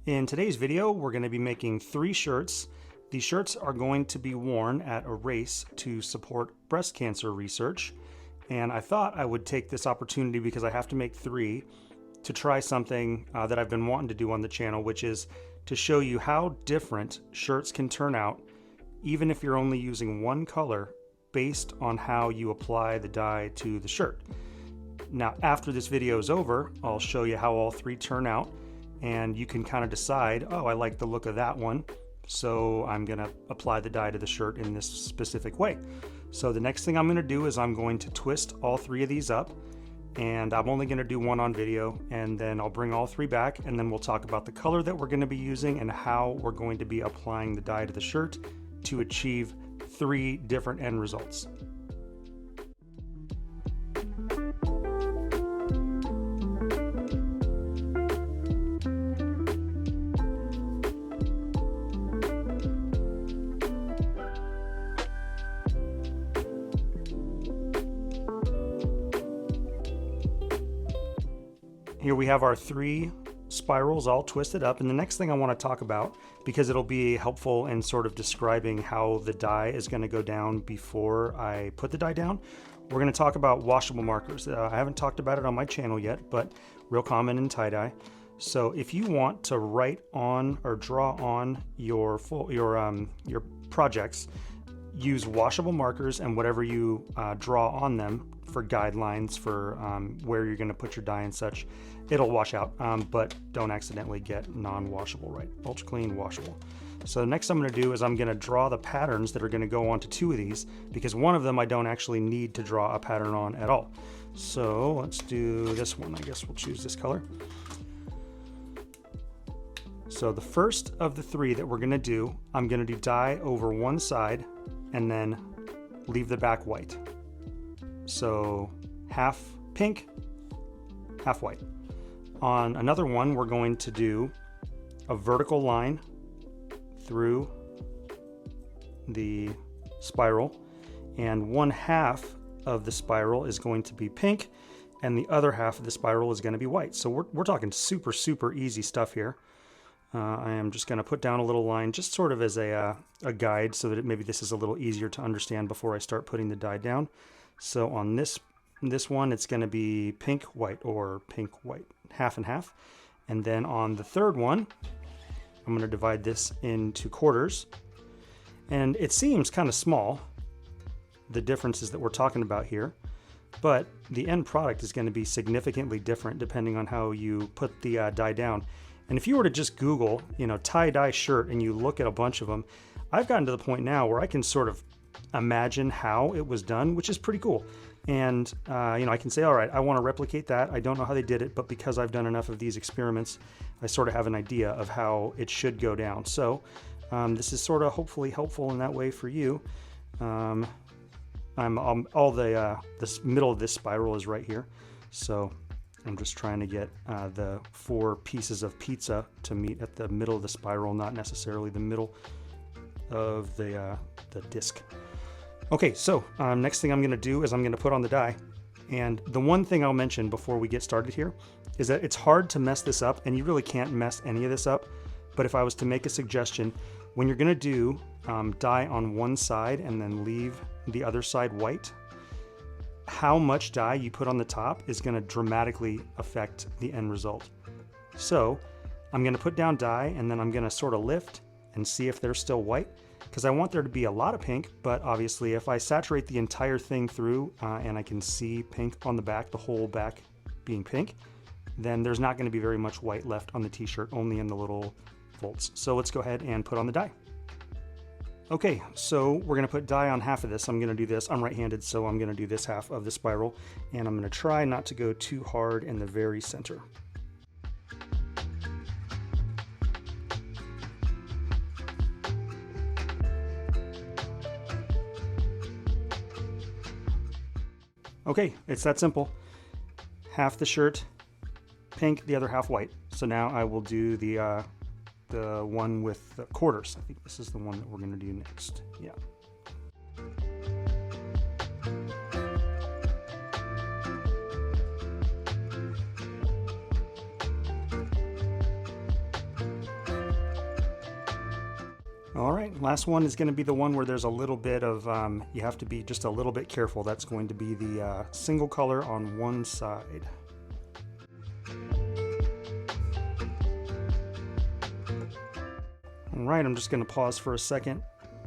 In today's video, we're going to be making 3 shirts. These shirts are going to be worn at a race to support breast cancer research. And I thought I would take this opportunity, because I have to make 3, to try something that I've been wanting to do on the channel, which is to show you how different shirts can turn out, even if you're only using one color, based on how you apply the dye to the shirt. Now, after this video is over, I'll show you how all 3 turn out, and you can kind of decide, oh, I like the look of that one, so I'm gonna apply the dye to the shirt in this specific way. So the next thing I'm gonna do is I'm going to twist all 3 of these up, and I'm only gonna do one on video, and then I'll bring all 3 back, and then we'll talk about the color that we're gonna be using and how we're going to be applying the dye to the shirt to achieve 3 different end results. Here we have our 3 spirals all twisted up, and the next thing I want to talk about, because it'll be helpful in sort of describing how the dye is going to go down before I put the dye down, we're going to talk about washable markers. I haven't talked about it on my channel yet, but real common in tie-dye. So if you want to write on or draw on your projects, use washable markers, and whatever you draw on them for guidelines for where you're going to put your dye and such, it'll wash out, but don't accidentally get non-washable, right? Ultra clean, washable. So next I'm going to do is I'm going to draw the patterns that are going to go onto 2 of these, because one of them I don't actually need to draw a pattern on at all. So let's do this one. I guess we'll choose this color. So the first of the 3 that we're going to do, I'm going to do dye over one side and then leave the back white. So half pink, half white. On another one, we're going to do a vertical line through the spiral, and one half of the spiral is going to be pink, and the other half of the spiral is going to be white. So we're talking super easy stuff here. I am just going to put down a little line, just sort of as a guide, so that maybe this is a little easier to understand before I start putting the dye down. So on this one, it's going to be pink, white, or pink, white, half and half. And then on the third one, I'm going to divide this into quarters. And it seems kind of small, the differences that we're talking about here, but the end product is going to be significantly different depending on how you put the dye down. And if you were to just Google, tie-dye shirt, and you look at a bunch of them, I've gotten to the point now where I can sort of imagine how it was done, which is pretty cool. And I can say, all right, I want to replicate that. I don't know how they did it, but because I've done enough of these experiments, I sort of have an idea of how it should go down. So this is sort of hopefully helpful in that way for you. This middle of this spiral is right here, so I'm just trying to get the 4 pieces of pizza to meet at the middle of the spiral, not necessarily the middle of the disc. Okay, so next thing I'm going to do is I'm going to put on the dye. And the one thing I'll mention before we get started here is that it's hard to mess this up, and you really can't mess any of this up. But if I was to make a suggestion, when you're going to do dye on one side and then leave the other side white, how much dye you put on the top is going to dramatically affect the end result. So I'm going to put down dye, and then I'm going to sort of lift and see if they're still white, because I want there to be a lot of pink. But obviously if I saturate the entire thing through and I can see pink on the back, the whole back being pink, then there's not going to be very much white left on the t-shirt, only in the little folds. So let's go ahead and put on the dye. Okay, so we're going to put dye on half of this. I'm going to do this. I'm right-handed, so I'm going to do this half of the spiral, and I'm going to try not to go too hard in the very center. Okay, it's that simple. Half the shirt pink, the other half white. So now I will do the one with the quarters. I think this is the one that we're going to do next. Yeah. All right, last one is going to be the one where there's a little bit of, you have to be just a little bit careful. That's going to be the single color on one side. All right, I'm just going to pause for a second,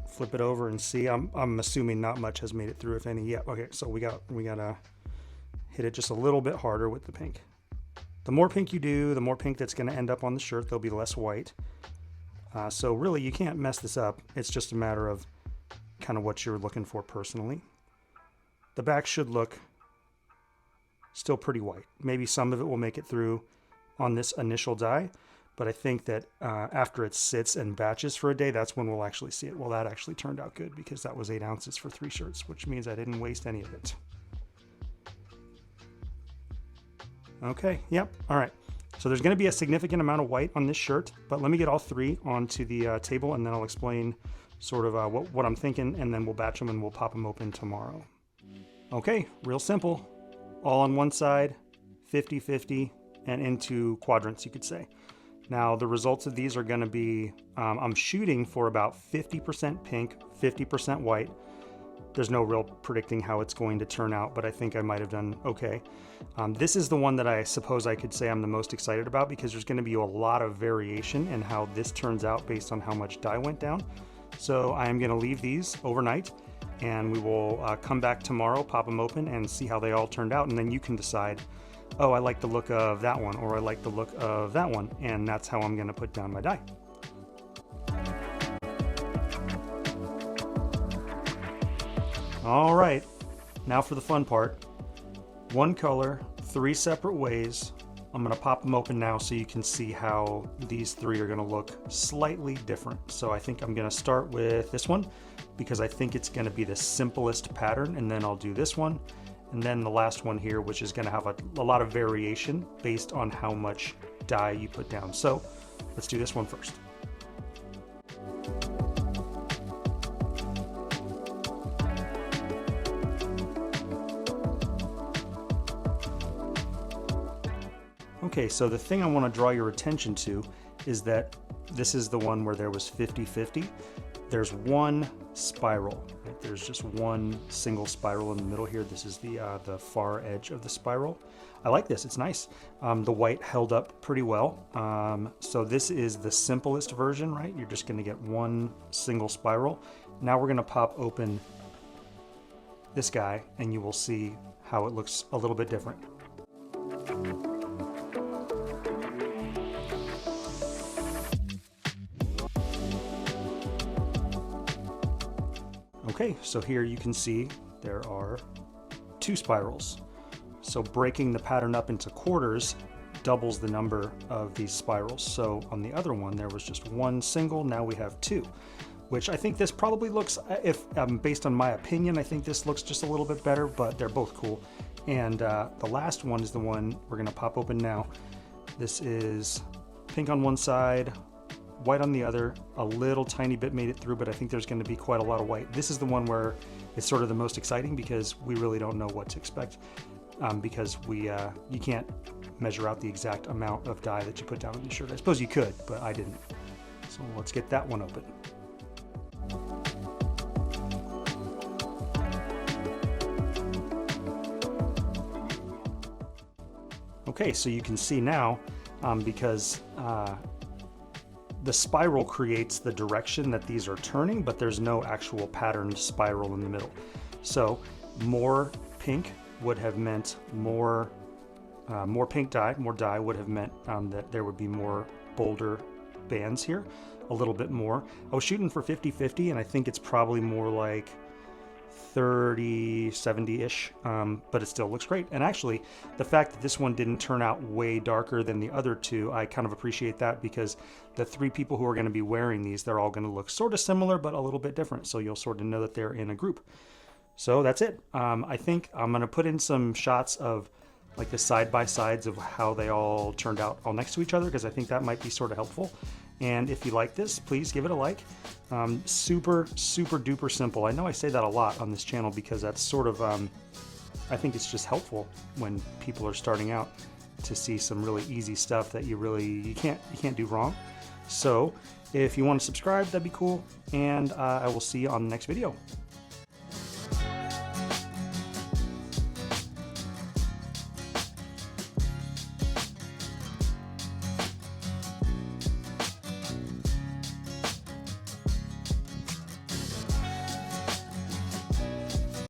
flip it over and see. I'm assuming not much has made it through, if any. Yeah, okay, so we got to hit it just a little bit harder with the pink. The more pink you do, the more pink that's going to end up on the shirt. There'll be less white. So really, you can't mess this up. It's just a matter of kind of what you're looking for personally. The back should look still pretty white. Maybe some of it will make it through on this initial dye, but I think that after it sits and batches for a day, that's when we'll actually see it. Well, that actually turned out good because that was 8 ounces for 3 shirts, which means I didn't waste any of it. Okay, yep, all right. So there's going to be a significant amount of white on this shirt, but let me get all 3 onto the table and then I'll explain sort of what I'm thinking, and then we'll batch them and we'll pop them open tomorrow. Okay, real simple. All on one side, 50-50, and into quadrants, you could say. Now the results of these are going to be, I'm shooting for about 50% pink, 50% white. There's no real predicting how it's going to turn out, but I think I might have done okay. This is the one that I suppose I could say I'm the most excited about because there's going to be a lot of variation in how this turns out based on how much dye went down. So I am going to leave these overnight and we will come back tomorrow, pop them open and see how they all turned out, and then you can decide, oh, I like the look of that one, or I like the look of that one, and that's how I'm going to put down my dye. All right, now for the fun part. One color, 3 separate ways. I'm gonna pop them open now so you can see how these 3 are gonna look slightly different. So I think I'm gonna start with this one because I think it's gonna be the simplest pattern, and then I'll do this one, and then the last one here, which is gonna have a lot of variation based on how much dye you put down. So let's do this one first. Okay, so the thing I want to draw your attention to is that this is the one where there was 50-50. There's one spiral, right? There's just one single spiral in the middle here. This is the far edge of the spiral. I like this, it's nice. The white held up pretty well. So this is the simplest version, right? You're just gonna get one single spiral. Now we're gonna pop open this guy and you will see how it looks a little bit different. Okay, so here you can see there are 2 spirals. So breaking the pattern up into quarters doubles the number of these spirals. So on the other one, there was just 1 single, now we have 2, which I think this probably looks, if based on my opinion, I think this looks just a little bit better, but they're both cool. And the last one is the one we're gonna pop open now. This is pink on one side, white on the other. A little tiny bit made it through, but I think there's going to be quite a lot of white. This is the one where it's sort of the most exciting because we really don't know what to expect because you can't measure out the exact amount of dye that you put down on the shirt. I suppose you could, but I didn't. So let's get that one open. Okay, so you can see now because the spiral creates the direction that these are turning, but there's no actual patterned spiral in the middle. So more pink would have meant more pink dye, more dye would have meant that there would be more bolder bands here, a little bit more. I was shooting for 50-50 and I think it's probably more like 30-70-ish, but it still looks great. And actually, the fact that this one didn't turn out way darker than the other 2, I kind of appreciate that because the 3 people who are going to be wearing these, they're all going to look sort of similar, but a little bit different. So you'll sort of know that they're in a group. So that's it. I think I'm going to put in some shots of like the side-by-sides of how they all turned out all next to each other because I think that might be sort of helpful. And if you like this, please give it a like. Super duper simple. I know I say that a lot on this channel because that's sort of, I think it's just helpful when people are starting out to see some really easy stuff that you can't do wrong. So if you want to subscribe, that'd be cool. And I will see you on the next video.